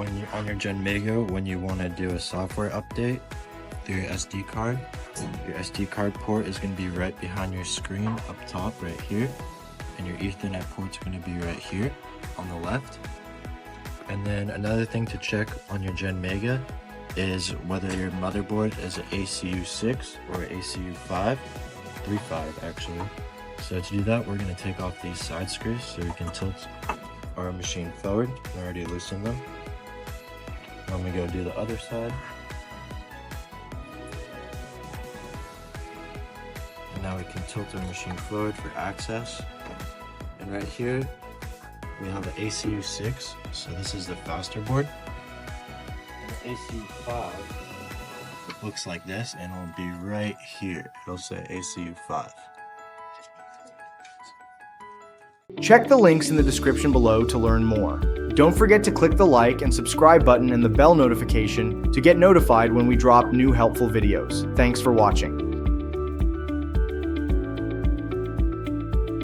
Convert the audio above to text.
when you're on your Genmega, when you want to do a software update through your SD card, your SD card port is going to be right behind your screen up top right here, and your Ethernet port's going to be right here on the left. And then another thing to check on your Genmega is whether your motherboard is an ACU 6 or ACU 5, 3.5 actually. So to do that, we're going to take off these side screws so we can tilt our machine forward. I already loosened them. Now I'm going to go do the other side. And now we can tilt our machine forward for access. And right here, we have the ACU 6, so this is the faster board. And the ACU 5 looks like this, and it'll be right here. It'll say ACU 5. Check the links in the description below to learn more. Don't forget to click the like and subscribe button and the bell notification to get notified when we drop new helpful videos. Thanks for watching.